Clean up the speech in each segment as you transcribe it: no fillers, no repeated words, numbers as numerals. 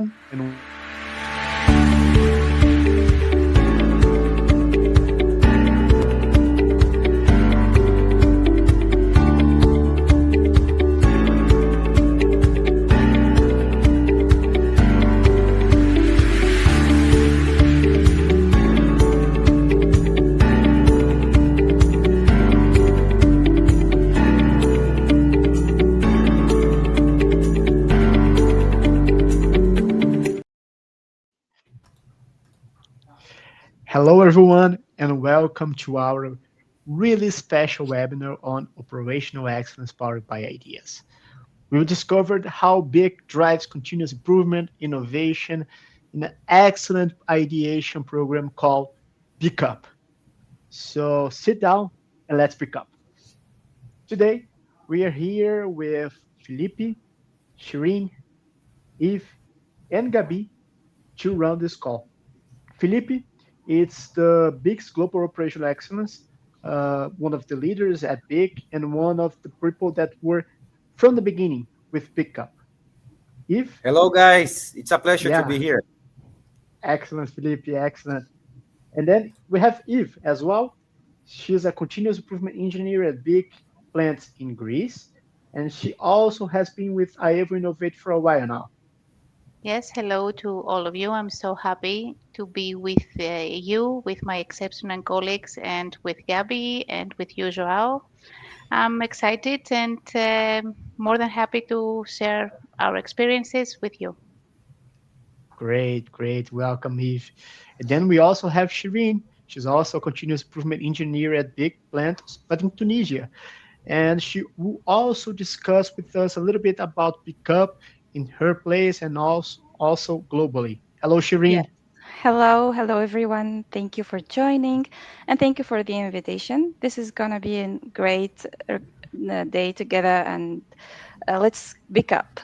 and hello everyone, and welcome to our really special webinar on operational excellence powered by ideas. We've discovered how BIC drives continuous improvement, innovation in an excellent ideation program called BICUp. So sit down and let's pick up. Today, we are here with Felipe, Shireen, Eve, and Gabi to run this call. Felipe, it's the BIC's Global Operational Excellence, one of the leaders at BIC and one of the people that were from the beginning with BICUp. Eve, Hello, guys. It's a pleasure to yeah, be here. excellent, Felipe, excellent. And then we have Eve as well. She's a continuous improvement engineer at big plants in Greece, and she also has been with Aevo Innovate for a while now. Yes, hello to all of you. I'm so happy to be with you, with my exceptional colleagues, and with Gabby and with you, Joao. I'm excited and more than happy to share our experiences with you. Great, great. Welcome, Eve. And then we also have Shireen. She's also a continuous improvement engineer at Big Plant, but in Tunisia. And she will also discuss with us a little bit about BICUp in her place and also globally. Hello, Yes. Shireen. Hello everyone. Thank you for joining and thank you for the invitation. This is gonna be a great day together and let's pick up.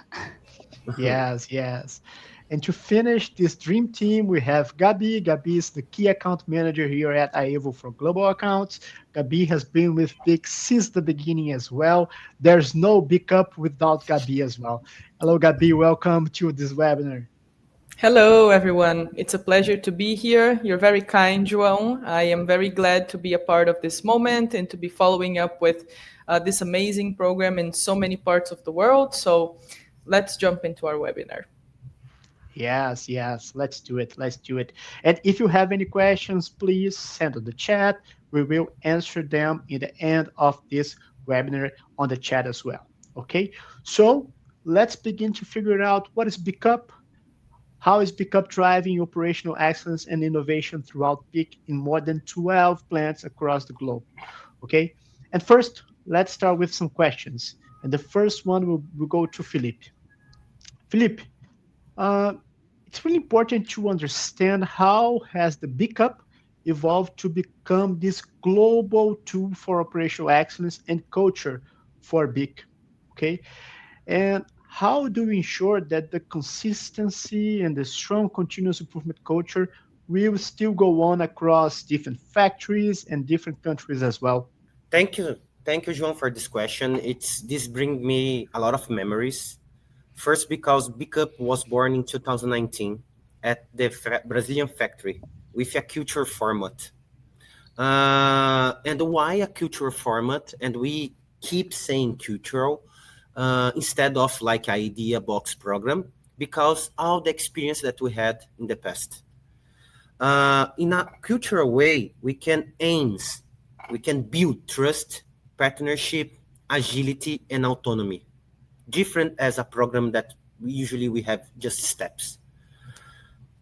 Yes, yes. And to finish this dream team, we have Gabi. Gabi is the key account manager here at Aevo for global accounts. Gabi has been with BIC since the beginning as well. There's no BICUp without Gabi as well. Hello, Gabi. Welcome to this webinar. Hello, everyone. It's a pleasure to be here. You're very kind, João. I am very glad to be a part of this moment and to be following up with this amazing program in so many parts of the world. So let's jump into our webinar. Yes, yes. Let's do it. Let's do it. And if you have any questions, please send on the chat. We will answer them in the end of this webinar on the chat as well. Okay. So let's begin to figure out what is BICUp. How is BICUp driving operational excellence and innovation throughout BIC in more than 12 plants across the globe? Okay. And first, let's start with some questions. And the first one will go to Philippe. Philippe, uh, it's really important to understand how has the BICUp evolved to become this global tool for operational excellence and culture for BIC. Okay. And how do we ensure that the consistency and the strong continuous improvement culture will still go on across different factories and different countries as well? Thank you, João, for this question. This brings me a lot of memories. First, because BICUp was born in 2019 at the Brazilian factory with a culture format. And why a culture format? And we keep saying cultural instead of like idea box program because all the experience that we had in the past. In a cultural way, we can build trust, partnership, agility, and autonomy. Different as a program that we have just steps.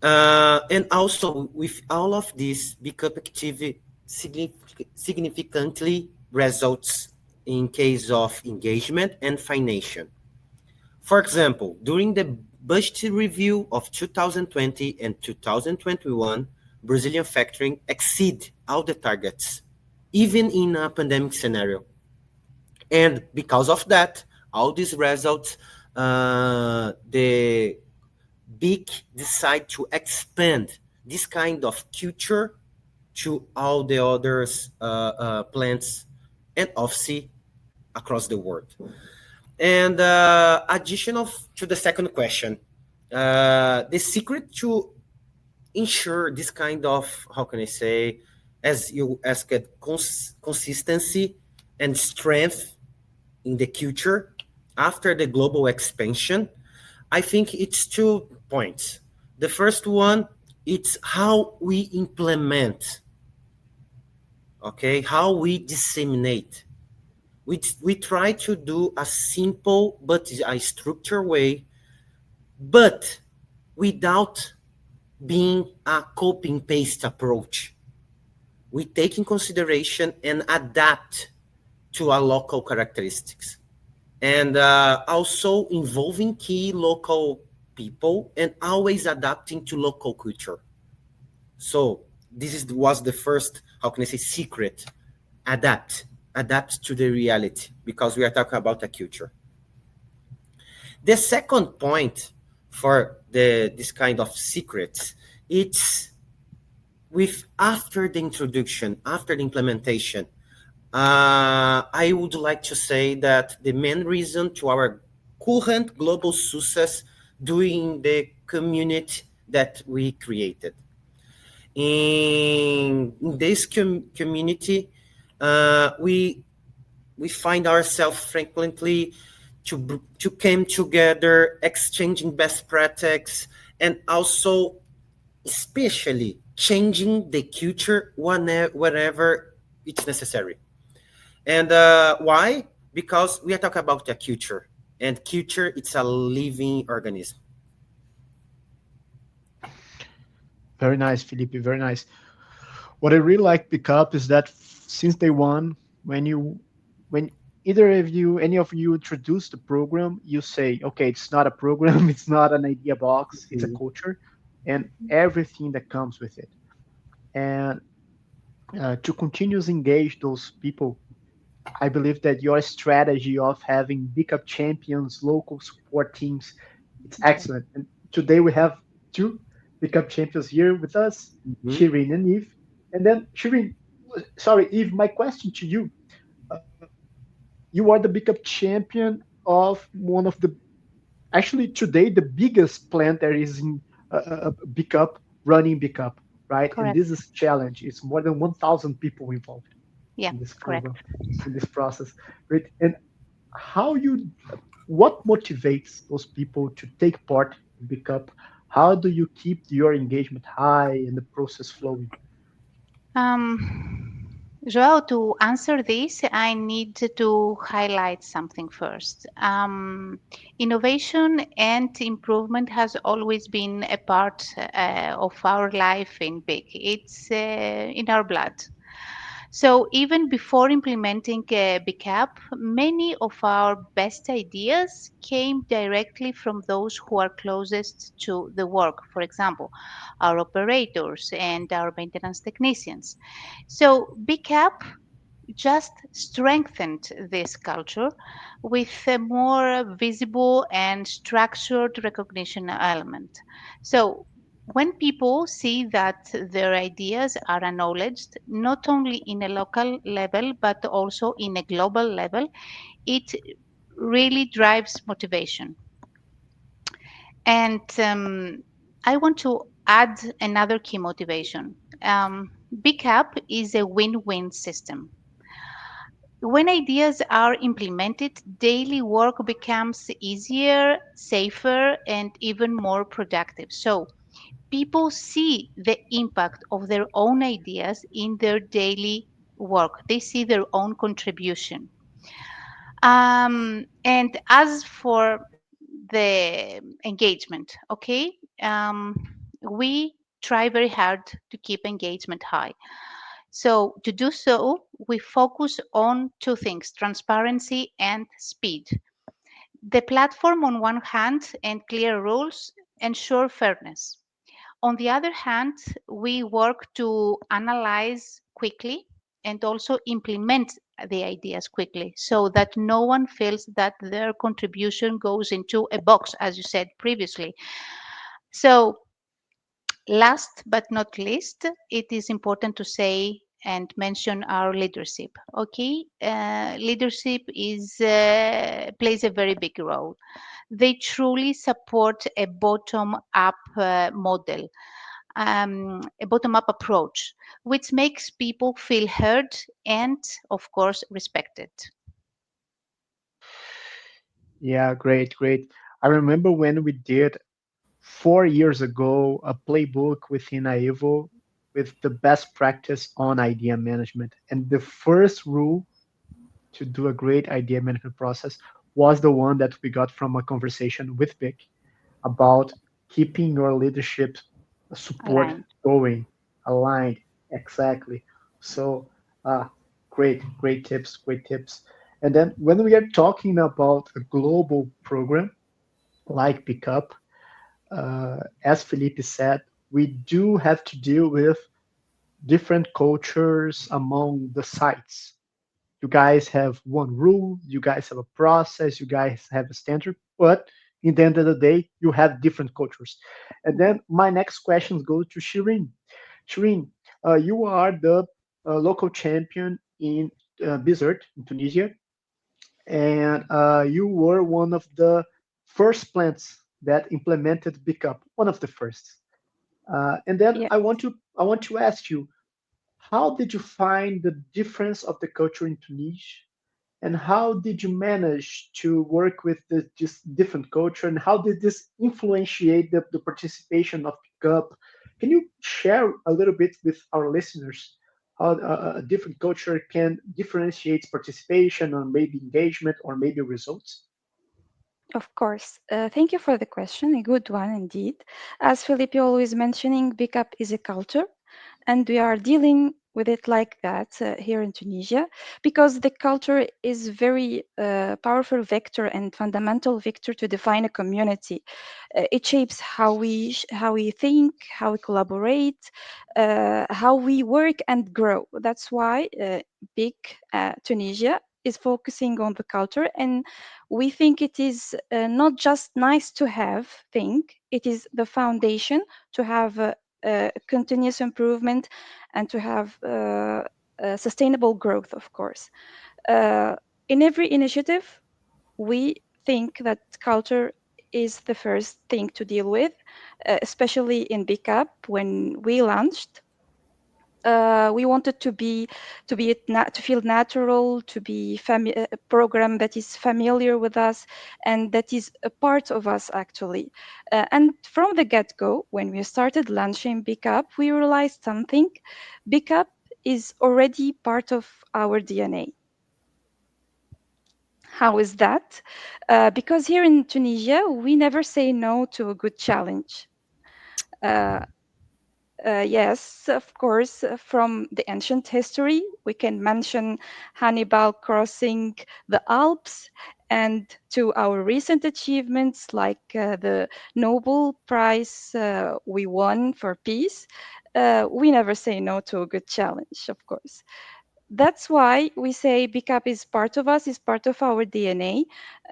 And also with all of this, BICUp activity significantly results in case of engagement and financial. For example, during the budget review of 2020 and 2021, Brazilian factoring exceed all the targets, even in a pandemic scenario. And because of that, all these results, the BIC decide to expand this kind of culture to all the others plants and office across the world. And additional to the second question, The secret to ensure this kind of, how can I say, as you asked, consistency and strength in the culture after the global expansion, I think it's 2 points. The first one, it's how we implement, okay, how we disseminate. We try to do a simple but a structured way, but without being a copy and paste approach. We take in consideration and adapt to our local characteristics, and also involving key local people and always adapting to local culture. So was the first, how can I say, secret. Adapt to the reality, because we are talking about a culture. The second point for this kind of secrets, it's with after the introduction, after the implementation. I would like to say that the main reason to our current global success during the community that we created. In this community, we find ourselves frequently to come together, exchanging best practices, and also especially changing the culture wherever it's necessary. And why? Because we are talking about a culture, and culture, it's a living organism. Very nice, Felipe. Very nice. What I really like BICUp is that since day one, when either of you, any of you introduce the program, you say, okay, it's not a program, it's not an idea box, it's a culture, and everything that comes with it. And to continuously engage those people, I believe that your strategy of having BICUp champions, local support teams, it's excellent. And today we have two BICUp champions here with us, Mhm. Shirin and Eve. And then Shirin, sorry, Eve, my question to you: you are the BICUp champion of one of the, actually today the biggest plant there is in BICUp, running BICUp, right? And Correct. this is a challenge. It's more than 1,000 people involved Yeah, in this correct. program, in this process, right? And how you, what motivates those people to take part in BICUp? How do you keep your engagement high and the process flowing? Joao, to answer this, I need to highlight something first. Innovation and improvement has always been a part of our life in BIC. It's in our blood. So even before implementing BICUp, many of our best ideas came directly from those who are closest to the work. For example, our operators and our maintenance technicians. So BICUp just strengthened this culture with a more visible and structured recognition element. So when people see that their ideas are acknowledged not only in a local level but also in a global level, it really drives motivation. And I want to add another key motivation. BICUp is a win-win system. When ideas are implemented, daily work becomes easier, safer, and even more productive. So people see the impact of their own ideas in their daily work. They see their own contribution. And as for the engagement, okay, we try very hard to keep engagement high. So, to do so, we focus on two things: transparency and speed. The platform, on one hand, and clear rules ensure fairness. On the other hand, we work to analyze quickly and also implement the ideas quickly so that no one feels that their contribution goes into a box, as you said previously. So, last but not least, it is important to say and mention our leadership. Okay, leadership is plays a very big role. They truly support a bottom-up model, a bottom-up approach, which makes people feel heard and, of course, respected. Yeah, great, great. I remember when we did 4 years ago a playbook within AIVO with the best practice on idea management. And the first rule to do a great idea management process was the one that we got from a conversation with Vic about keeping your leadership support Aligned. going, aligned. Exactly. So, uh, great tips, great tips. And then when we are talking about a global program like BICUp, as Felipe said, we do have to deal with different cultures among the sites. You guys have one rule, you guys have a process, you guys have a standard, but in the end of the day, you have different cultures. And then my next question goes to Shirin. Shirin, you are the local champion in Bizert in Tunisia, and you were one of the first plants that implemented BICUp, one of the first. And then Yeah. I want to ask you, how did you find the difference of the culture in Tunisia, and how did you manage to work with this different culture, and how did this influentiate the participation of BICUp? Can you share a little bit with our listeners how a different culture can differentiate participation or maybe engagement or maybe results? Of course. Thank you for the question. A good one indeed. As Felipe always mentioning, BICUp is a culture, and we are dealing with it like that here in Tunisia because the culture is very powerful vector and fundamental vector to define a community. It shapes how we think, how we collaborate, how we work and grow. That's why Big Tunisia is focusing on the culture, and we think it is not just nice to have thing, it is the foundation to have continuous improvement and to have sustainable growth, of course. uh, in every initiative we think that culture is the first thing to deal with, especially in BICUp when we launched. We wanted to feel natural, to be a program that is familiar with us and that is a part of us actually. And from the get-go, when we started launching BICUp, we realized something. BICUp is already part of our DNA. How is that? Because here in Tunisia, we never say no to a good challenge. Uh, yes, of course, from the ancient history, we can mention Hannibal crossing the Alps, and to our recent achievements like the Nobel Prize we won for peace. We never say no to a good challenge, of course. That's why we say BICUp is part of us, is part of our DNA.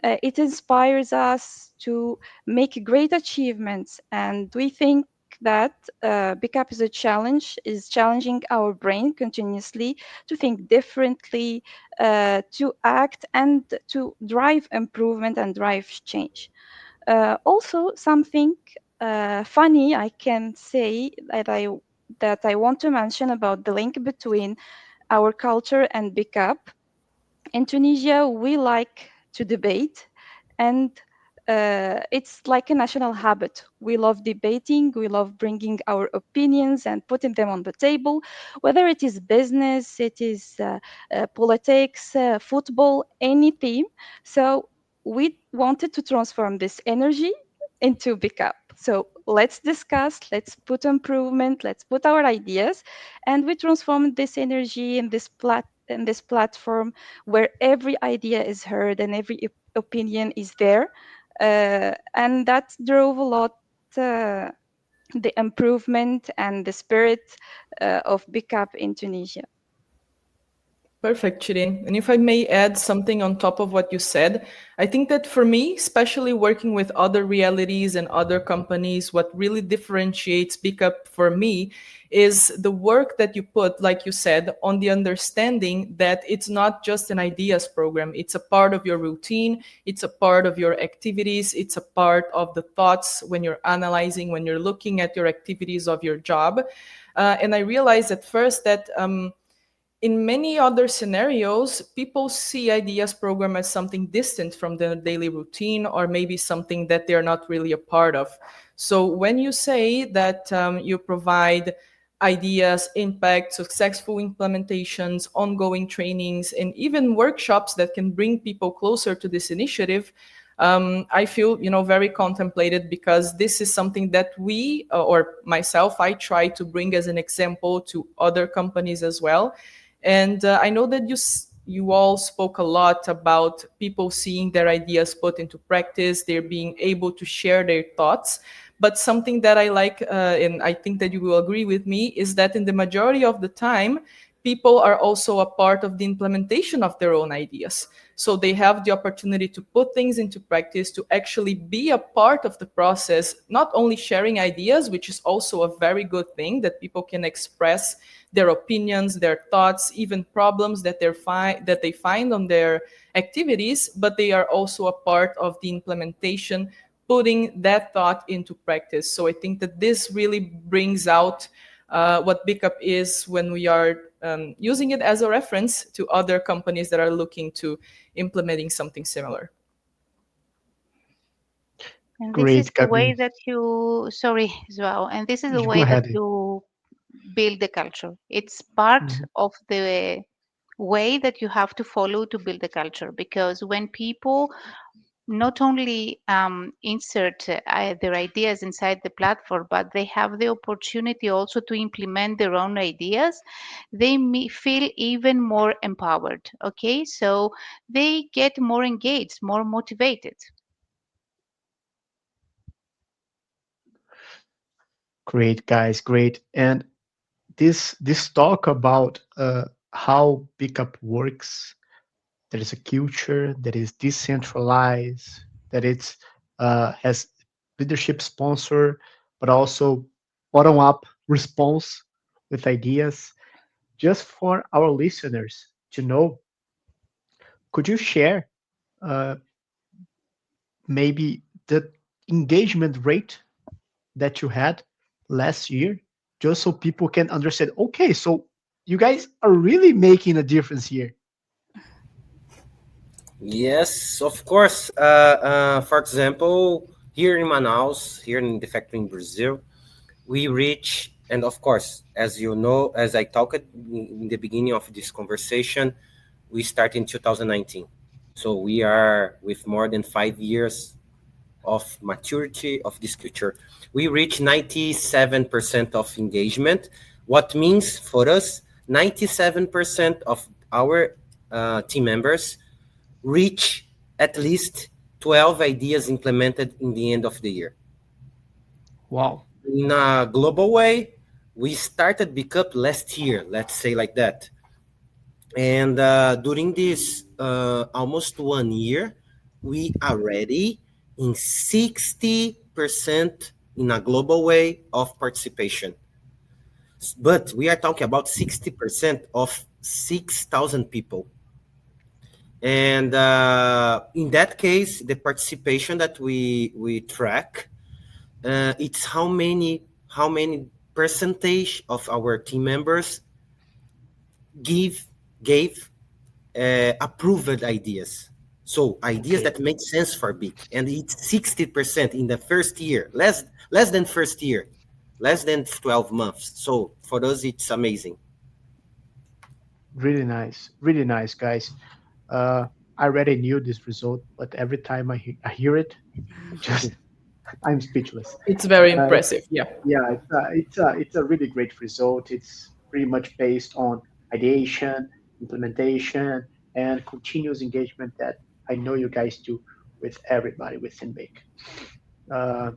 It inspires us to make great achievements, and we think that BICUp is a challenge, is challenging our brain continuously to think differently, to act and to drive improvement and drive change. Also, something funny I can say that I want to mention about the link between our culture and BICUp. In Tunisia, we like to debate, and it's like a national habit. We love debating, we love bringing our opinions and putting them on the table, whether it is business, it is politics, football, any theme. So we wanted to transform this energy into BICUp. So let's discuss, let's put improvement, let's put our ideas, and we transformed this energy in this platform where every idea is heard and every opinion is there. And that drove a lot the improvement and the spirit of BICUp in Tunisia. Perfect, Shirin. And if I may add something on top of what you said, I think that for me, especially working with other realities and other companies, what really differentiates BICUp for me is the work that you put, like you said, on the understanding that it's not just an ideas program. It's a part of your routine. It's a part of your activities. It's a part of the thoughts when you're analyzing, when you're looking at your activities of your job. And I realized at first that in many other scenarios, people see ideas program as something distant from their daily routine or maybe something that they're not really a part of. So when you say that you provide ideas, impact, successful implementations, ongoing trainings, and even workshops that can bring people closer to this initiative, I feel, very contemplated because this is something that we, or myself, I try to bring as an example to other companies as well. And I know that you all spoke a lot about people seeing their ideas put into practice, they're being able to share their thoughts. But something that I like, and I think that you will agree with me, is that in the majority of the time, people are also a part of the implementation of their own ideas. So they have the opportunity to put things into practice, to actually be a part of the process, not only sharing ideas, which is also a very good thing that people can express their opinions, their thoughts, even problems that they find on their activities, but they are also a part of the implementation, putting that thought into practice. So I think that this really brings out what BICUp is when we are using it as a reference to other companies that are looking to implementing something similar. And this is Great, the way Gabi. that you, sorry, Joao, and this is the You go way that ahead. you build the culture. It's part Mhm. of the way that you have to follow to build the culture, because when people not only insert their ideas inside the platform, but they have the opportunity also to implement their own ideas, they feel even more empowered. Okay, so they get more engaged, more motivated. Great, guys, great. And this talk about how pickup works, there is a culture that is decentralized, that it's has leadership sponsor, but also bottom up response with ideas. Just for our listeners to know, could you share uh, maybe the engagement rate that you had last year, just so people can understand? Okay, so you guys are really making a difference here. Yes, of course. For example, here in Manaus, here in the factory in Brazil, we reach, and of course, as you know, as I talked in the beginning of this conversation, we start in 2019. So we are with more than 5 years of maturity of this culture. We reach 97% of engagement. What means for us, 97% of our team members reach at least 12 ideas implemented in the end of the year. Wow. In a global way, we started BICUp last year, let's say like that. And during this almost 1 year, we are already in 60% in a global way of participation. But we are talking about 60% of 6,000 people. And in that case, the participation that we track, it's how many percentage of our team members give gave approved ideas. So ideas Okay. that make sense for BIC, and it's 60% in the first year, less than first year, less than 12 months. So for us, it's amazing. Really nice, guys. I already knew this result, but every time I hear it, just I'm speechless. It's very It's impressive. Yeah. yeah, it's a really great result. It's pretty much based on ideation, implementation, and continuous engagement that I know you guys do with everybody within BIC. Uh,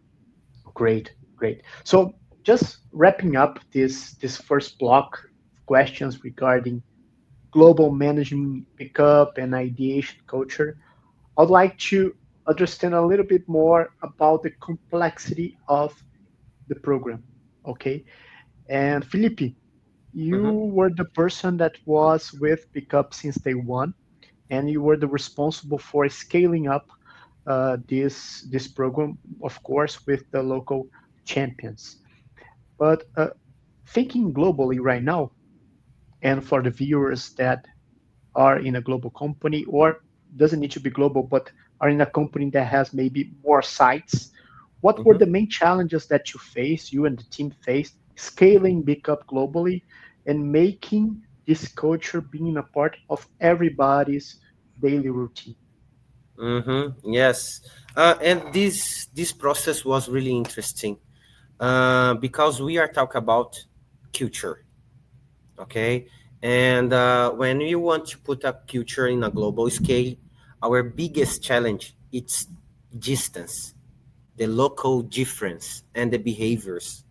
great, great. So just wrapping up this first block of questions regarding global managing pickup and ideation culture, I'd like to understand a little bit more about the complexity of the program. Okay. And Felipe, you Mhm. were the person that was with Pickup since day one, and you were the responsible for scaling up this program, of course, with the local champions. But thinking globally right now, and for the viewers that are in a global company or doesn't need to be global, but are in a company that has maybe more sites, what were Mhm. the main challenges that you faced, you and the team faced, scaling BICUp globally and making this culture being a part of everybody's daily routine? Yes. And this process was really interesting because we are talking about culture, okay? And when you want to put a culture in a global scale, our biggest challenge it's distance, the local difference, and the behaviors.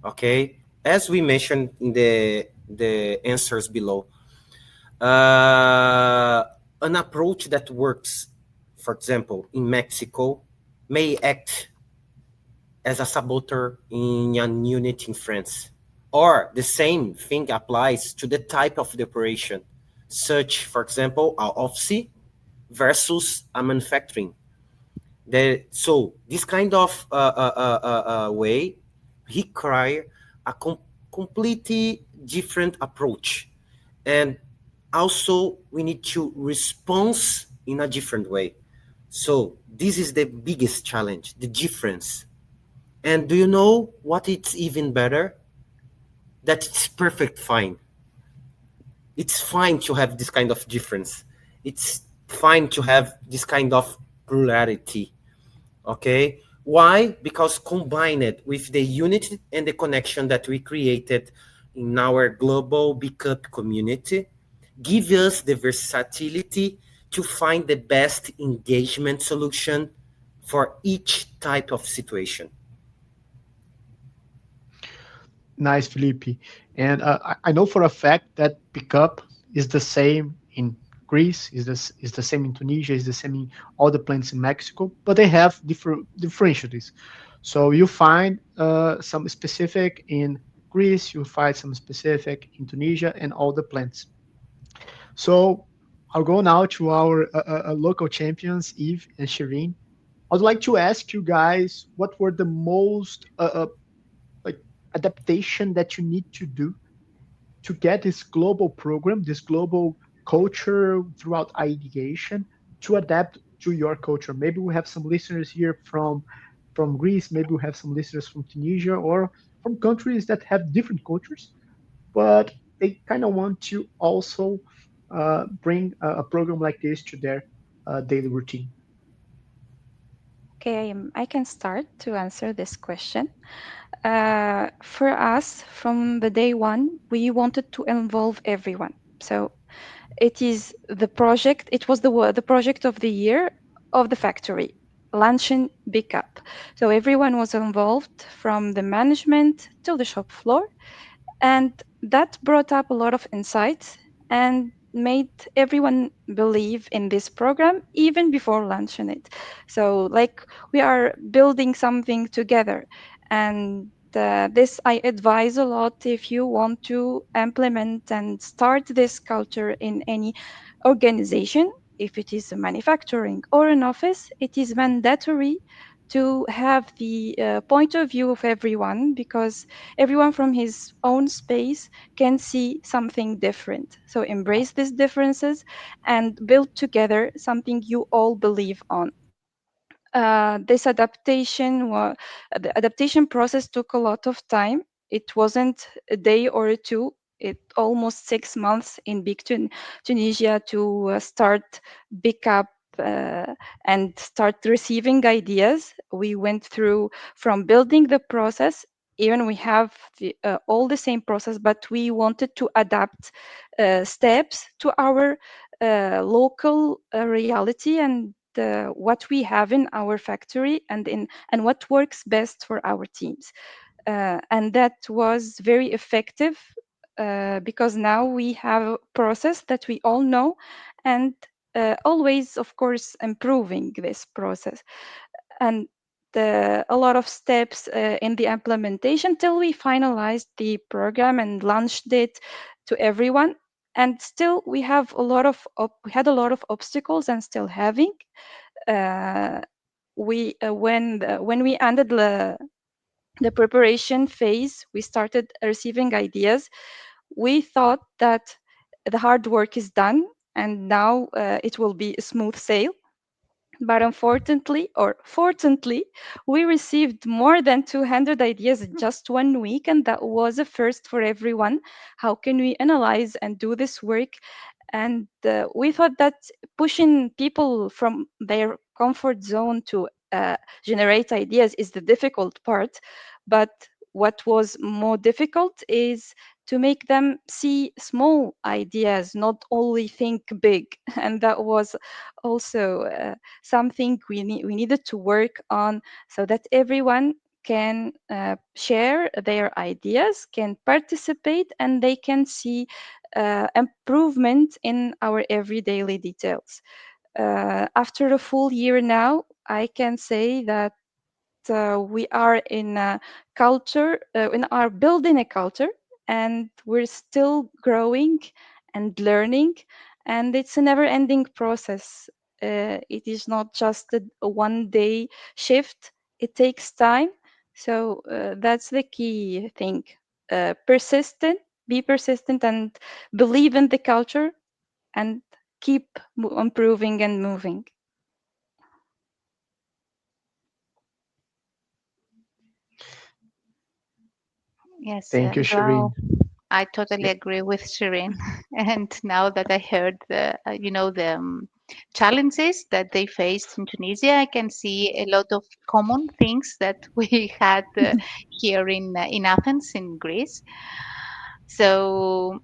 Okay, as we mentioned in the answers below, uh, an approach that works, for example, in Mexico, may act as a saboteur in an unit in France. Or the same thing applies to the type of the operation, such, for example, a office versus a manufacturing. So this kind of way require a completely different approach, and also we need to respond in a different way. So this is the biggest challenge, the difference. And do you know what it's even better? That it's perfect fine. It's fine to have this kind of difference. It's fine to have this kind of plurality. Okay, why? Because combined with the unity and the connection that we created in our global BICUp community, give us the versatility to find the best engagement solution for each type of situation. Nice, Felipe. And I know for a fact that pickup is the same in Greece, is the same in Tunisia, is the same in all the plants in Mexico, but they have different differentials. So you find some specific in Greece, you find some specific in Tunisia, and all the plants. So I'll go now to our local champions, Eve and Shireen. I'd like to ask you guys what were the most like adaptation that you need to do to get this global program, this global culture throughout ideation to adapt to your culture. Maybe we have some listeners here from Greece, maybe we have some listeners from Tunisia or from countries that have different cultures, but they kind of want to also bring a program like this to their daily routine. Okay, I can start to answer this question. For us, from the day one, we wanted to involve everyone. So it is the project. It was the project of the year of the factory, launching BICUp. So everyone was involved, from the management to the shop floor, and that brought up a lot of insights and made everyone believe in this program even before launching it. So, like, we are building something together, and this I advise a lot. If you want to implement and start this culture in any organization, if it is a manufacturing or an office, it is mandatory to have the point of view of everyone, because everyone from his own space can see something different. So embrace these differences and build together something you all believe on. This the adaptation process took a lot of time. It wasn't a day or two. It almost 6 months in Tunisia to start BICUp and start receiving ideas. We went through from building the process. Even we have all the same process, but we wanted to adapt steps to our local reality and what we have in our factory and what works best for our teams. And that was very effective. because now we have a process that we all know, and always, of course, improving this process. And a lot of steps in the implementation till we finalized the program and launched it to everyone. And still, we have a lot of we had a lot of obstacles and still having. Uh, when we ended the preparation phase, we started receiving ideas. We thought that the hard work is done and now it will be a smooth sail. But unfortunately, or fortunately, we received more than 200 ideas in just 1 week, and that was a first for everyone. How can we analyze and do this work? And we thought that pushing people from their comfort zone to generate ideas is the difficult part. But what was more difficult is to make them see small ideas, not only think big. And that was also something we needed to work on, so that everyone can share their ideas, can participate, and they can see improvement in our everyday details. After a full year now, I can say that we are in a culture, in our building a culture, and we're still growing and learning, and it's a never-ending process. It is not just a one-day shift. It takes time. So that's the key thing. Persistent, be persistent, and believe in the culture, and keep improving and moving. Yes, Thank you, Joao, Shireen. I totally Yeah. agree with Shireen. And now that I heard the challenges that they faced in Tunisia, I can see a lot of common things that we had here in Athens, in Greece. So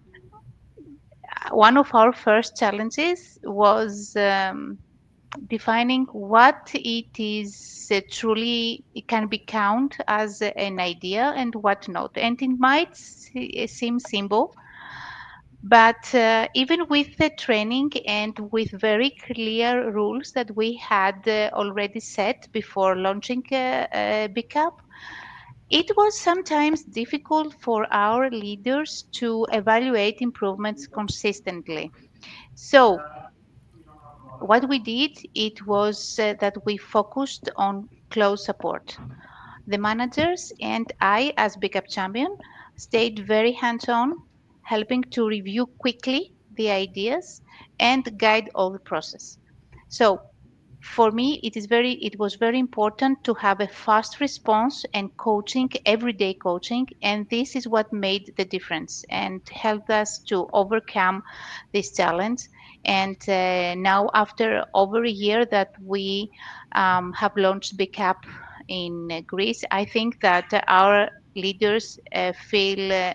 one of our first challenges was defining what it is truly it can be count as an idea and what not. And it might seem simple, but even with the training and with very clear rules that we had already set before launching BICUp, it was sometimes difficult for our leaders to evaluate improvements consistently. So what we did, it was that we focused on close support. The managers and I, as BICUp champion, stayed very hands on, helping to review quickly the ideas and guide all the process. So for me it was very important to have a fast response and coaching, everyday coaching, and this is what made the difference and helped us to overcome this challenge. And now after over a year that we have launched BICUp in Greece, I think that our leaders feel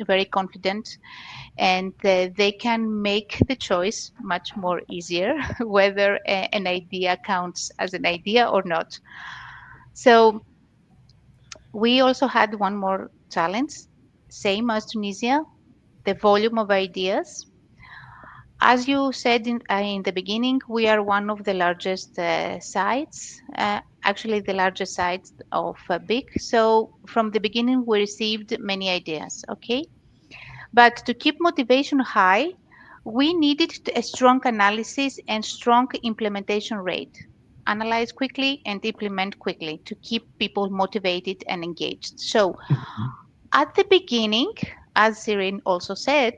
very confident, and they can make the choice much more easier whether an idea counts as an idea or not. So we also had one more challenge, same as Tunisia, the volume of ideas. As you said in the beginning, we are one of the largest sites, actually the largest site of BIC. So from the beginning, we received many ideas. Okay, but to keep motivation high, we needed a strong analysis and strong implementation rate. Analyze quickly and implement quickly to keep people motivated and engaged. So Mhm. at the beginning, as Sirin also said,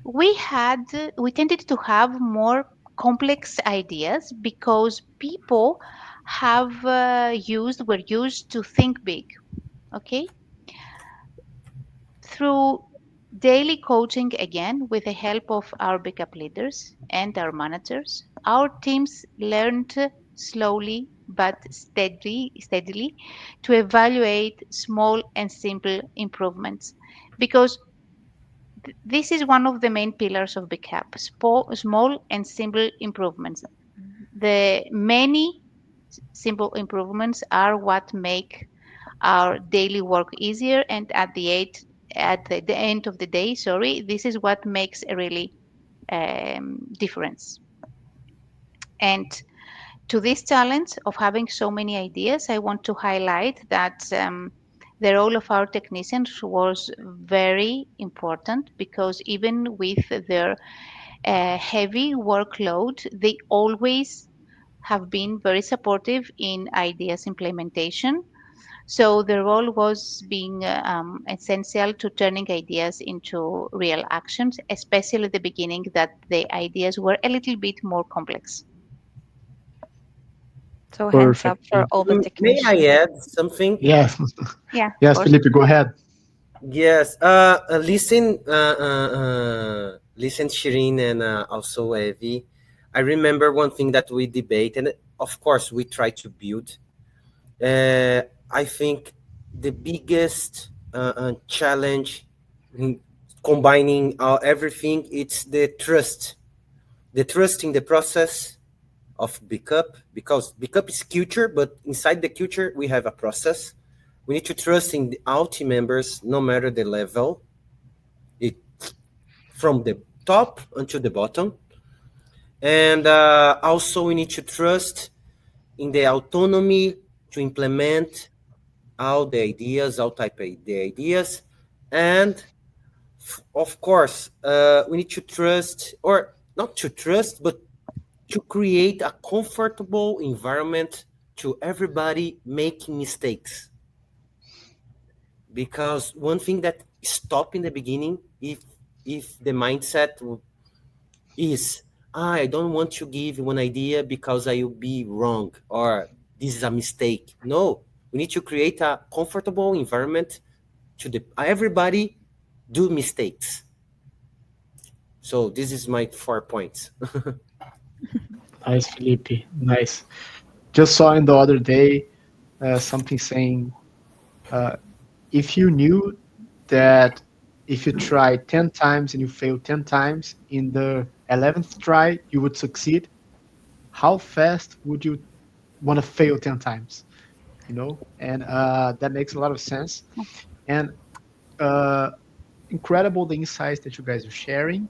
we tended to have more complex ideas because people were used to think big. Okay, through daily coaching, again with the help of our BICUp leaders and our managers, our teams learned slowly but steadily to evaluate small and simple improvements, because this is one of the main pillars of BICUp: small and simple improvements. The many simple improvements are what make our daily work easier, and at the at the end of the day, sorry, this is what makes a really difference. And to this challenge of having so many ideas, I want to highlight that the role of our technicians was very important, because even with their heavy workload, they always have been very supportive in ideas implementation. So the role was being essential to turning ideas into real actions, especially at the beginning that the ideas were a little bit more complex. So hands up Perfect. for Thank all the May I technicians. add something? Yes. Yeah, of Yes, course. Felipe, go ahead. Yes. Listen, Shirin, and also Evie. I remember one thing that we debate, and of course we try to build. Uh, I think the biggest challenge in combining everything, it's the trust in the process of BICUp, because BICUp is culture, but inside the culture we have a process. We need to trust in all team members, no matter the level, it from the top until the bottom, and also we need to trust in the autonomy to implement all the ideas, all type of the ideas, and of course we need to trust, or not to trust, but to create a comfortable environment to everybody making mistakes. Because one thing that stop in the beginning, if the mindset is, I don't want to give one idea because I will be wrong, or this is a mistake. No, we need to create a comfortable environment to the everybody do mistakes. So this is my 4 points. Nice, Felipe. Nice. Just saw in the other day something saying uh, if you knew that if you try 10 times and you fail 10 times, in the 11th try, you would succeed, how fast would you want to fail 10 times? And that makes a lot of sense. And uh, incredible the insights that you guys are sharing.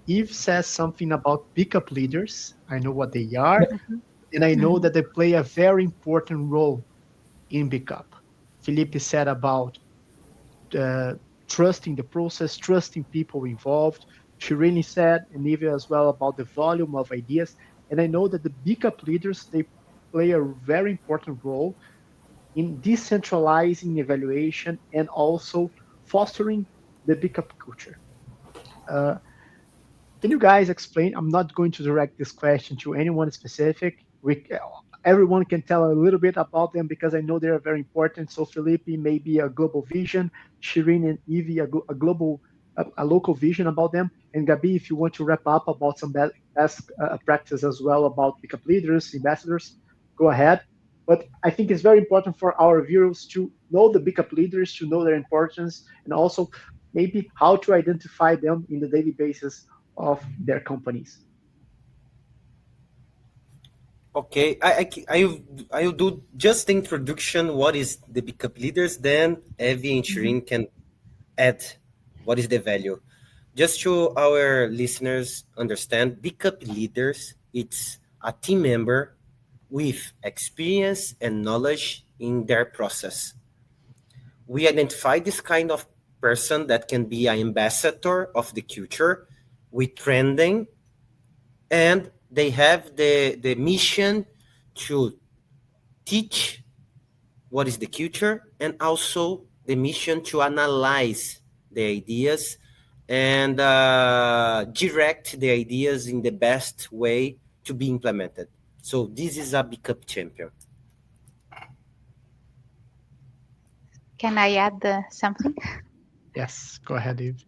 Eve says something about BICUp leaders. I know what they are, Mhm. and I know Mhm. that they play a very important role in BICUp. Felipe said about uh, trusting the process, trusting people involved. Shirini said, and Nivea as well, about the volume of ideas. And I know that the BICUp leaders, they play a very important role in decentralizing evaluation and also fostering the BICUp culture. Uh, can you guys explain? I'm not going to direct this question to anyone specific. Everyone can tell a little bit about them because I know they are very important. So Felipe, maybe a global vision, Shirin and Evie, a local vision about them, and Gabi, if you want to wrap up about some best practice as well about pickup leaders, ambassadors, go ahead. But I think it's very important for our viewers to know the pickup leaders, to know their importance, and also maybe how to identify them in the daily basis of their companies. Okay, I'll do just the introduction. What is the BICUp leaders? Then Evie and Mhm. Shirin can add what is the value. Just to our listeners understand, BICUp leaders, it's a team member with experience and knowledge in their process. We identify this kind of person that can be an ambassador of the culture with trending, and they have the mission to teach what is the culture, and also the mission to analyze the ideas and direct the ideas in the best way to be implemented. So this is a BICUp champion. Can I add something? Yes, go ahead, Eve.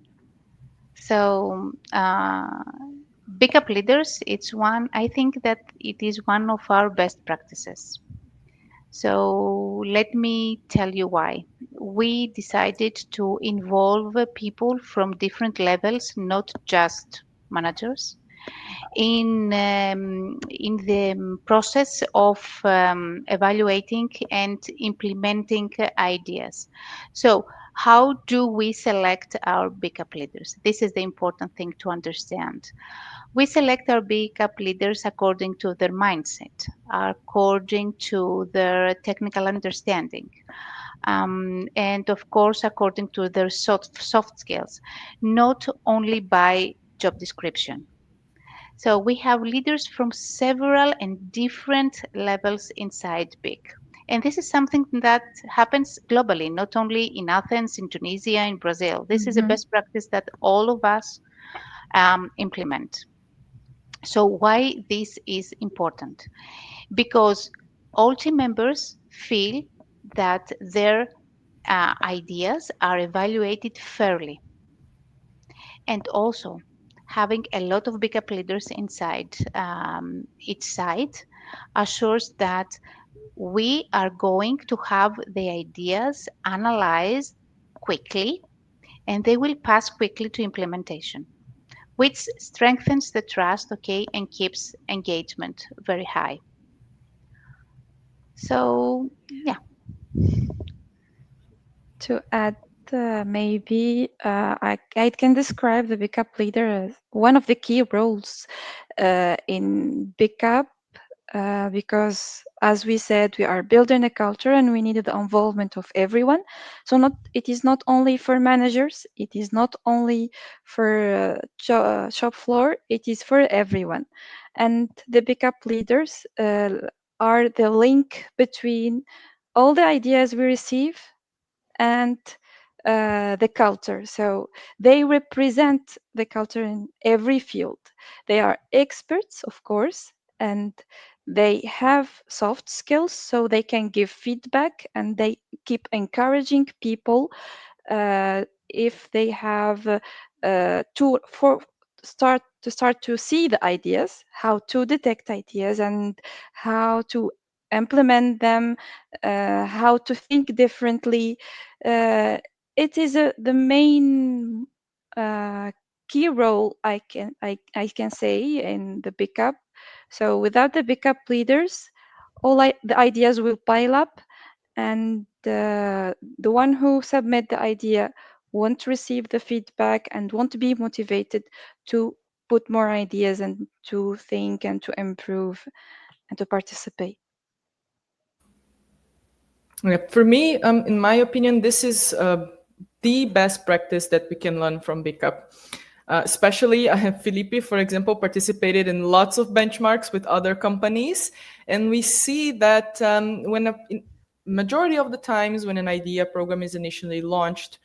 So, BICUp leaders, it's one, I think that it is one of our best practices. So, let me tell you why. We decided to involve people from different levels, not just managers. in the process of evaluating and implementing ideas. So, how do we select our BICUp leaders? This is the important thing to understand. We select our BICUp leaders according to their mindset, according to their technical understanding, and of course, according to their soft skills, not only by job description. So we have leaders from several and different levels inside BIC. And this is something that happens globally, not only in Athens, in Tunisia, in Brazil. This is a Mm-hmm. best practice that all of us implement. So why this is important? Because all team members feel that their ideas are evaluated fairly, and also having a lot of backup leaders inside each site assures that we are going to have the ideas analyzed quickly and they will pass quickly to implementation, which strengthens the trust, okay, and keeps engagement very high. So yeah. To add, maybe I can describe the BICUp leader as one of the key roles in BICUp, because as we said, we are building a culture and we needed the involvement of everyone. So it is not only for managers, it is not only for shop floor, it is for everyone. And the BICUp leaders are the link between all the ideas we receive and the culture. So they represent the culture in every field. They are experts, of course, and they have soft skills so they can give feedback and they keep encouraging people if they have to start to see the ideas, how to detect ideas and how to implement them, how to think differently. uh, it is the main uh, key role I can say in the BICUp. So without the BICUp leaders, the ideas will pile up, and the one who submit the idea won't receive the feedback and won't be motivated to put more ideas and to think and to improve and to participate. Yeah, for me, in my opinion, this is the best practice that we can learn from BICUp. Especially, Felipe, for example, participated in lots of benchmarks with other companies, and we see that in majority of the times when an idea program is initially launched,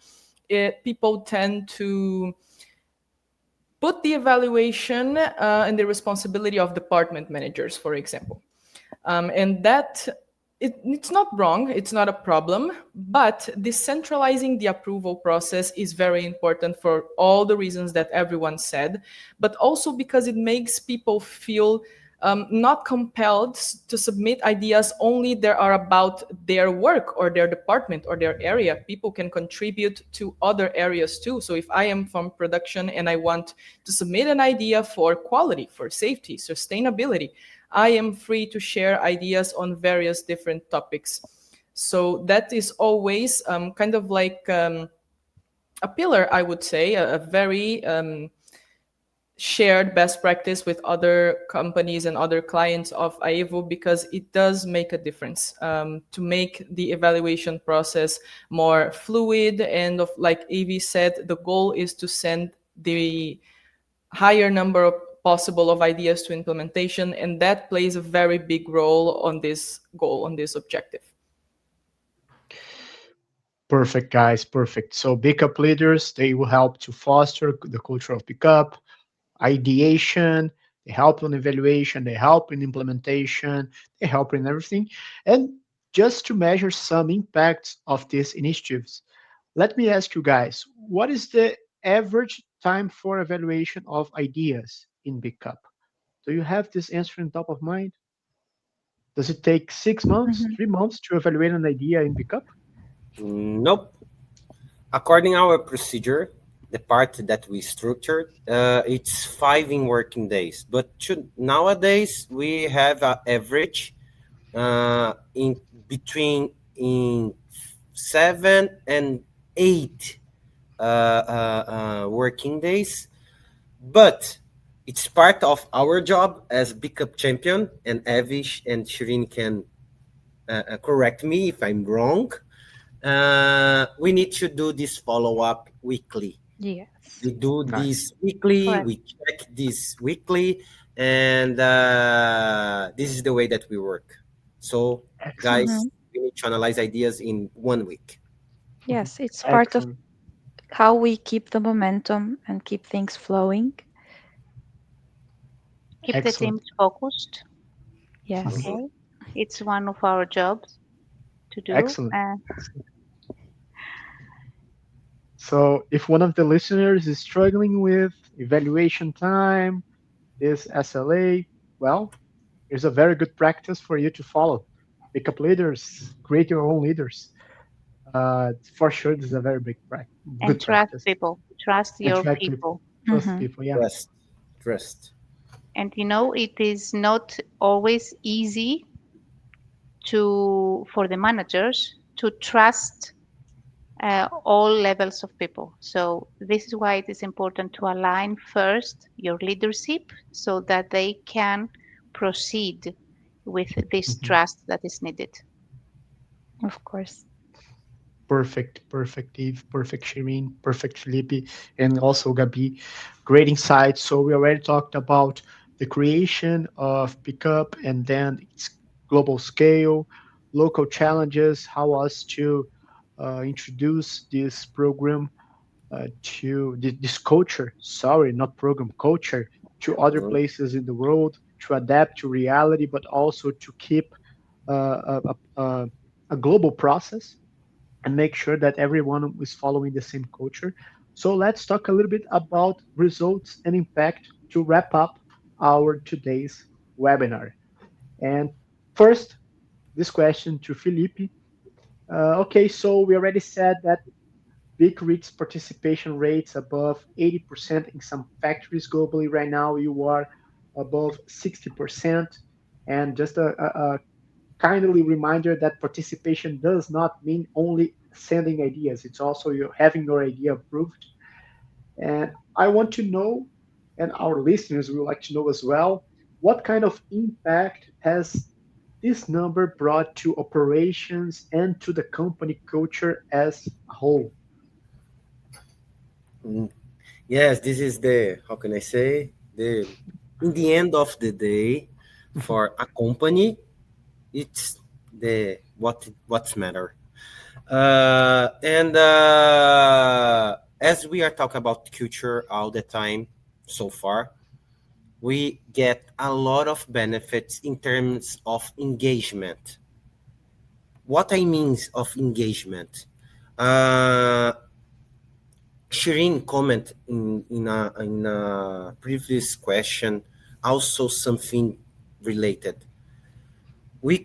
people tend to put the evaluation and the responsibility of department managers, for example. And that it's not wrong, it's not a problem, but decentralizing the approval process is very important for all the reasons that everyone said, but also because it makes people feel not compelled to submit ideas only that are about their work or their department or their area. People can contribute to other areas too. So if I am from production and I want to submit an idea for quality, for safety, sustainability, I am free to share ideas on various different topics. So that is always kind of like a pillar, I would say, a very shared best practice with other companies and other clients of AEVO, because it does make a difference to make the evaluation process more fluid. And of, like Avi said, the goal is to send the higher number of possible of ideas to implementation, and that plays a very big role on this goal, on this objective. Perfect, guys. Perfect. So BICUp leaders, they will help to foster the culture of BICUp, ideation, they help on evaluation, they help in implementation, they help in everything. And just to measure some impacts of these initiatives, let me ask you guys, what is the average time for evaluation of ideas in BICUp? Do you have this answer on top of mind? Does it take 6 months, Mhm. 3 months to evaluate an idea in BICUp? Nope. According our procedure, the part that we structured, it's 5 working days. But nowadays we have an average in between in 7 and 8 working days. But it's part of our job as BICUp champion, and Avish and Shirin can correct me if I'm wrong. We need to do this follow-up weekly. Yes. We do Nice. this weekly, Correct. we check this weekly, and this is the way that we work. So, Excellent. guys, Mm-hmm. we need to analyze ideas in 1 week. Yes, it's part of Excellent. how we keep the momentum and keep things flowing. Keep the Excellent. teams focused. Yes. Mhm. Okay. It's one of our jobs to do. Excellent. Excellent. So, if one of the listeners is struggling with evaluation time, this SLA, well, here's a very good practice for you to follow. Pick up leaders, create your own leaders. For sure, this is a very And good trust practice. people. Trust And your track people, people. trust Mm-hmm. people. Yeah. Trust, trust. And it is not always easy for the managers to trust all levels of people. So this is why it is important to align first your leadership so that they can proceed with this Mhm. trust that is needed. Of course. Perfect, perfect, Eve, perfect, Shireen, perfect, Felipe, and also Gabi. Great insights. So we already talked about the creation of Pickup and then its global scale, local challenges, how us to introduce this program to this culture, sorry, not program, culture, to other Mhm. places in the world, to adapt to reality, but also to keep a global process and make sure that everyone is following the same culture. So let's talk a little bit about results and impact to wrap up our today's webinar. And first, this question to Felipe. Okay, so we already said that BIC reached participation rates above 80% in some factories globally. Right now, you are above 60%. And just a kindly reminder that participation does not mean only sending ideas. It's also you having your idea approved. And I want to know, and our listeners would like to know as well, what kind of impact has this number brought to operations and to the company culture as a whole? Mm. Yes, this is the, how can I say, the in the end of the day, for a company, it's the what's matter. And as we are talking about culture all the time so far, we get a lot of benefits in terms of engagement. What I means of engagement? Uh, Shireen comment in a previous question also something related. We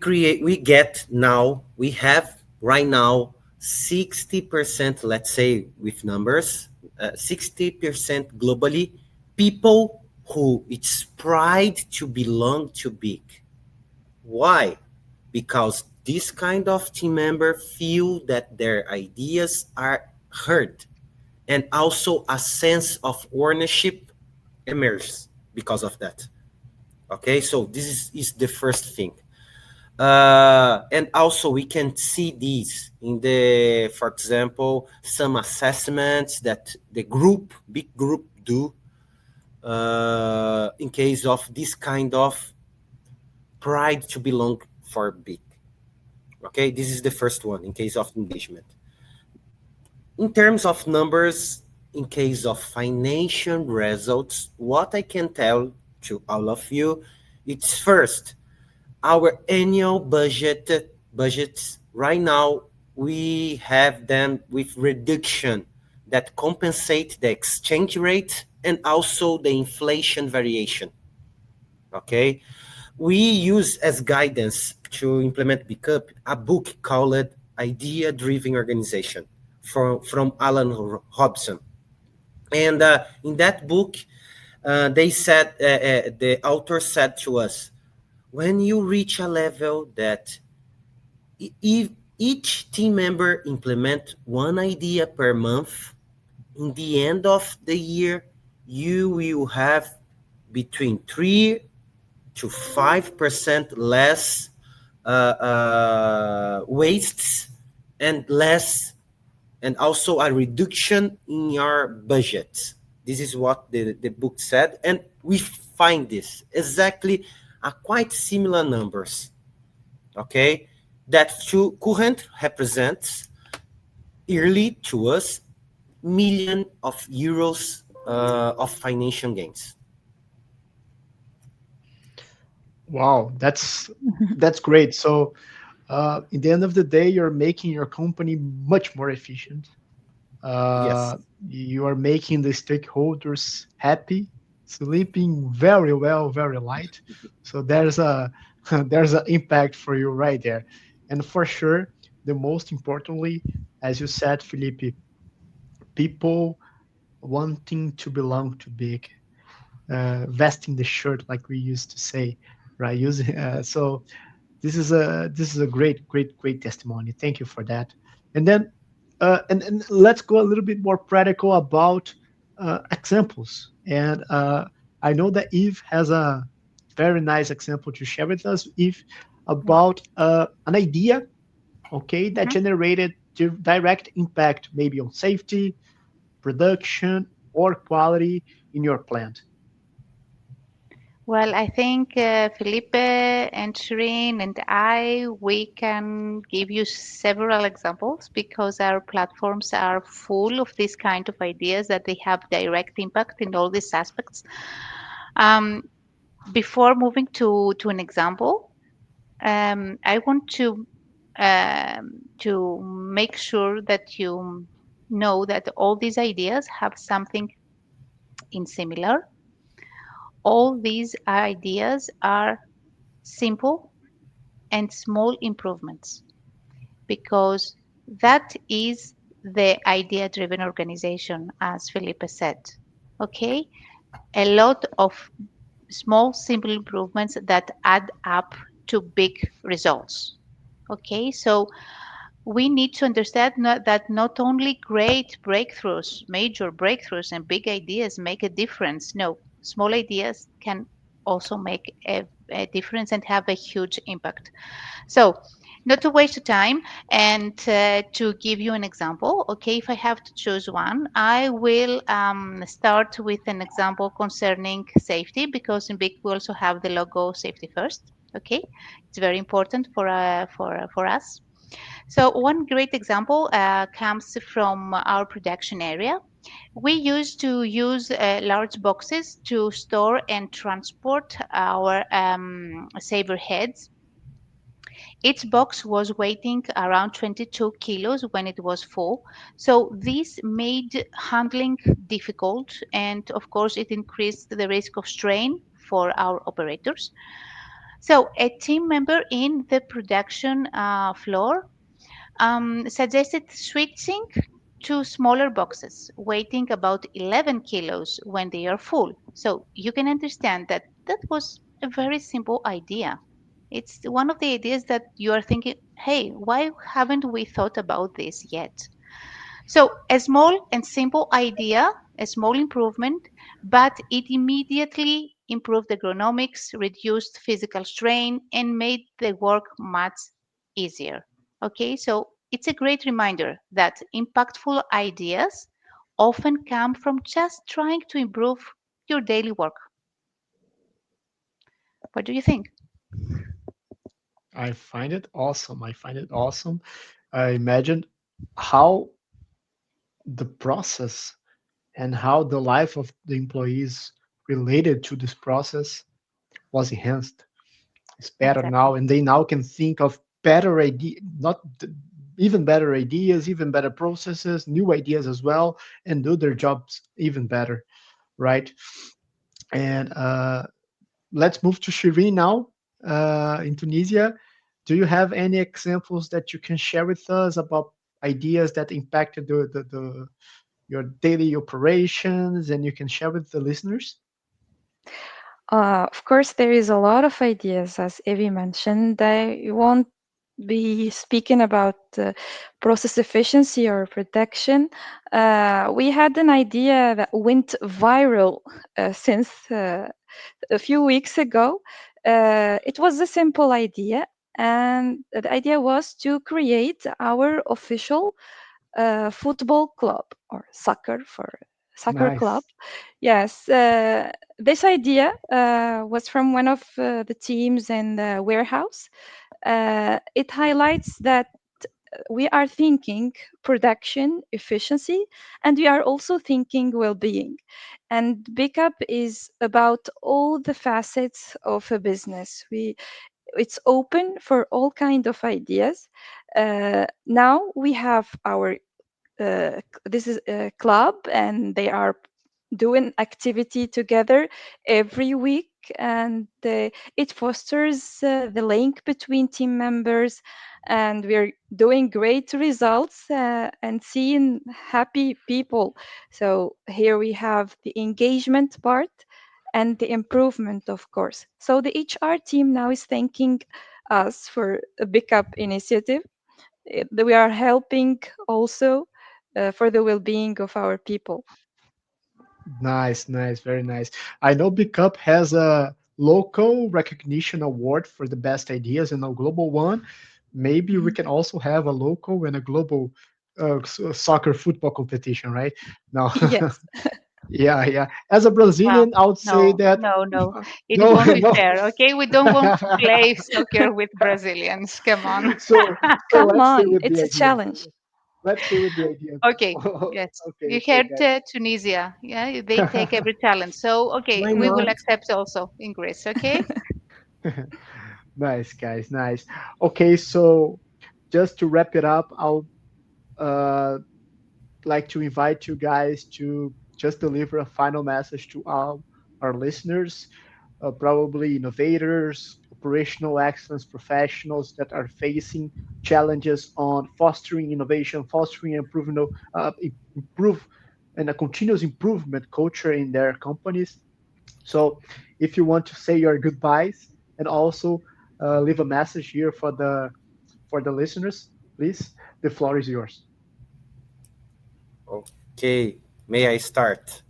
have right now 60%, let's say with numbers, 60% globally, people who it's pride to belong to big. Why? Because this kind of team member feel that their ideas are heard, and also a sense of ownership emerges because of that. Okay, so this is the first thing. And also we can see these in the, for example, some assessments that the big group do in case of this kind of pride to belong for big. Okay, this is the first one in case of engagement. In terms of numbers, in case of financial results, what I can tell to all of you, it's first, our annual budgets right now, we have them with reduction that compensate the exchange rate and also the inflation variation. Okay, we use as guidance to implement BICUp a book called Idea Driven Organization from Alan Robson. And in that book, they said the author said to us, when you reach a level that if each team member implement one idea per month, in the end of the year, you will have between 3 to 5% less wastes and less, and also a reduction in your budget. This is what the book said, and we find this exactly a quite similar numbers. Okay, that to current represents yearly to us million of euros of financial gains. Wow, that's great. So, in the end of the day, you're making your company much more efficient. Yes. You are making the stakeholders happy, sleeping very well, very light. So there's a there's an impact for you right there. And for sure, the most importantly, as you said, Felipe, people wanting to belong to big, vesting the shirt, like we used to say, right? Using so this is a great testimony. Thank you for that. And then and let's go a little bit more practical about examples. And I know that Eve has a very nice example to share with us, Eve, about an idea, okay, that Mhm. generated direct impact, maybe on safety, production, or quality in your plant. Well, I think Felipe and Shireen and I, we can give you several examples because our platforms are full of this kind of ideas that they have direct impact in all these aspects. Um, Before moving to an example, I want to make sure that you know that all these ideas have something in similar. All these ideas are simple and small improvements because that is the idea driven organization, as Felipe said. Okay, a lot of small, simple improvements that add up to big results. Okay, so we need to understand that not only great breakthroughs, major breakthroughs, and big ideas make a difference. No, small ideas can also make a difference and have a huge impact. So, not to waste your time and to give you an example, okay, if I have to choose one, I will start with an example concerning safety because in BIC we also have the logo safety first. Okay, it's very important for us. So one great example comes from our production area. We used to use large boxes to store and transport our saver heads. Each box was weighing around 22 kilos when it was full. So this made handling difficult and of course it increased the risk of strain for our operators. So a team member in the production floor suggested switching to smaller boxes, weighing about 11 kilos when they are full. So you can understand that that was a very simple idea. It's one of the ideas that you are thinking, hey, why haven't we thought about this yet? So, a small and simple idea, a small improvement, but it immediately improved agronomics, reduced physical strain, and made the work much easier. Okay, so it's a great reminder that impactful ideas often come from just trying to improve your daily work. What do you think? I find it awesome. I find it awesome. I imagine how the process and how the life of the employees related to this process was enhanced. It's better Exactly. now, and they now can think of better idea, not even better ideas, even better processes, new ideas as well, and do their jobs even better, right? And let's move to Shireen now in Tunisia. Do you have any examples that you can share with us about ideas that impacted your daily operations, and you can share with the listeners? Of course, there is a lot of ideas, as Evie mentioned. I won't be speaking about process efficiency or protection. We had an idea that went viral since a few weeks ago. It was a simple idea, and the idea was to create our official football club or soccer club. Nice. Yes, this idea was from one of the teams in the warehouse. It highlights that we are thinking production efficiency, and we are also thinking well-being. And BICUp is about all the facets of a business. It's open for all kind of ideas. Now we have our this is a club, and they are doing activity together every week, and it fosters the link between team members, and we're doing great results and seeing happy people. So here we have the engagement part and the improvement, of course. So the HR team now is thanking us for a backup initiative. We are helping also for the well-being of our people. Nice, nice, very nice. I know BICUp has a local recognition award for the best ideas and a global one. Maybe we Mhm. can also have a local and a global soccer football competition, right? No, Yes. yeah, yeah. As a Well, Brazilian, I would say no, that no, no. It no, won't be no. fair, okay? We don't want to play soccer with Brazilians. Come on. So, so Come let's stay on, with the it's a idea. challenge. Let's stay with the idea. Okay, yes. Okay, You okay, heard guys. Tunisia. Yeah, they take every challenge. So, okay, Why we will not? accept also in Greece, okay? Nice, guys, nice. Okay, so just to wrap it up, I'll uh, like to invite you guys to just deliver a final message to all our listeners, probably innovators, operational excellence professionals that are facing challenges on fostering innovation, fostering improve and a continuous improvement culture in their companies. So, if you want to say your goodbyes and also leave a message here for the listeners, please, the floor is yours. Okay, may I start?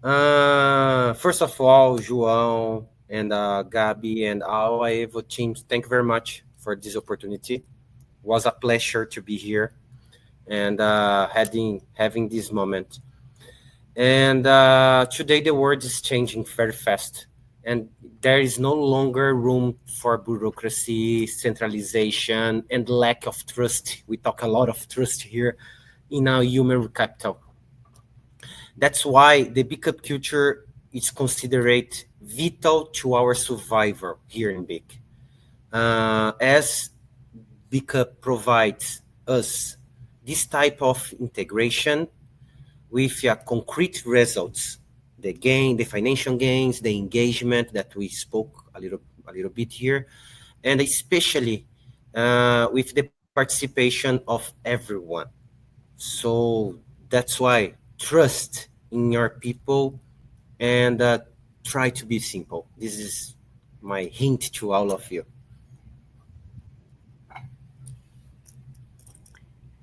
First of all, João and Gabi and all Evo teams, thank you very much for this opportunity. Was a pleasure to be here and having this moment. And today the world is changing very fast, and there is no longer room for bureaucracy, centralization, and lack of trust. We talk a lot of trust here in our human capital. That's why the BICup culture is considered vital to our survival here in BIC. As BICup provides us this type of integration with concrete results, the financial gains, the engagement that we spoke a little bit here, and especially with the participation of everyone. So that's why trust in your people and try to be simple. This is my hint to all of you.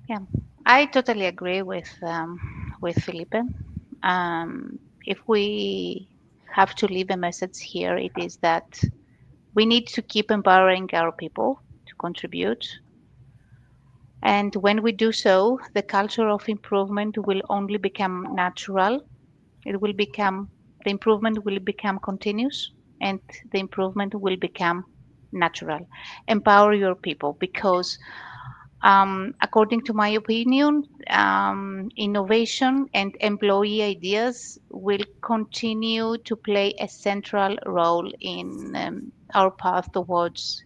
Yeah, I totally agree with Felipe. If we have to leave a message here, it is that we need to keep empowering our people to contribute. And when we do so, the culture of improvement will only become natural. It will become, the improvement will become continuous, and the improvement will become natural. Empower your people because according to my opinion, innovation and employee ideas will continue to play a central role in our path towards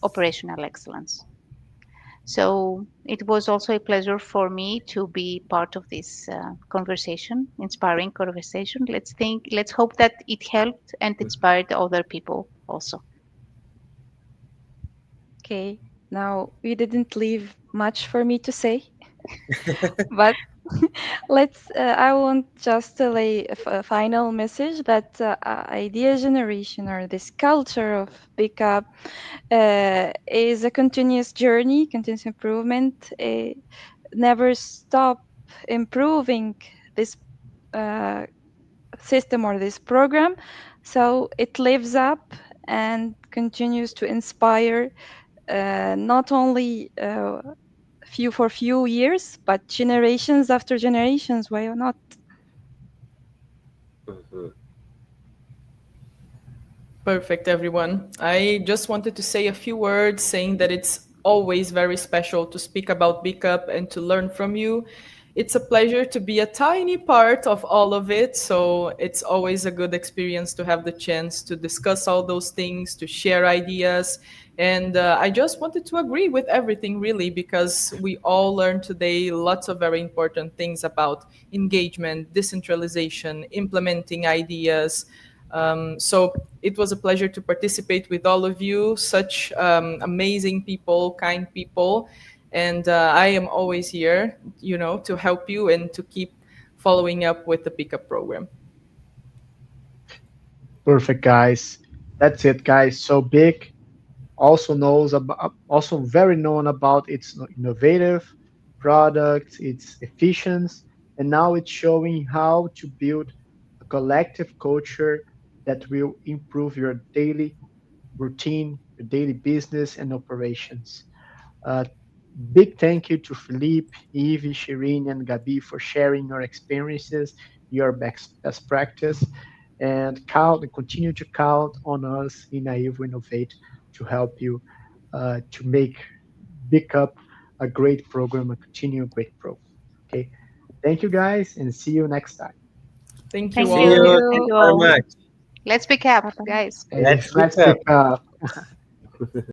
operational excellence. So it was also a pleasure for me to be part of this conversation, inspiring conversation. Let's hope that it helped and inspired other people also. Okay. Now, we didn't leave much for me to say, but let's. I want just to lay a final message that idea generation or this culture of BICUp is a continuous journey, continuous improvement. Never stop improving this uh, system or this program, so it lives up and continues to inspire not only few years, but generations after generations. Why not? Mhm. Perfect, everyone. I just wanted to say a few words saying that it's always very special to speak about BICUp and to learn from you. It's a pleasure to be a tiny part of all of it. So it's always a good experience to have the chance to discuss all those things, to share ideas. And I just wanted to agree with everything, really, because we all learned today lots of very important things about engagement, decentralization, implementing ideas. So it was a pleasure to participate with all of you, such amazing people, kind people. And I am always here, to help you and to keep following up with the pickup program. Perfect, guys. That's it, guys. So big also very known about its innovative products, its efficiency, and now it's showing how to build a collective culture that will improve your daily routine, your daily business and operations. Uh, Big thank you to Philippe, Evie, Shireen, and Gabi for sharing your experiences, your best practice, and continue to count on us in Naivo Innovate to help you to make BICUp a great program, a continue great program. Okay, thank you guys, and see you next time. Thank you Thank See Thank you. all. you. Thank Thank you. you you very all. much. Let's pick up, Bye bye. guys. Hey, Let's pick let's up. pick up.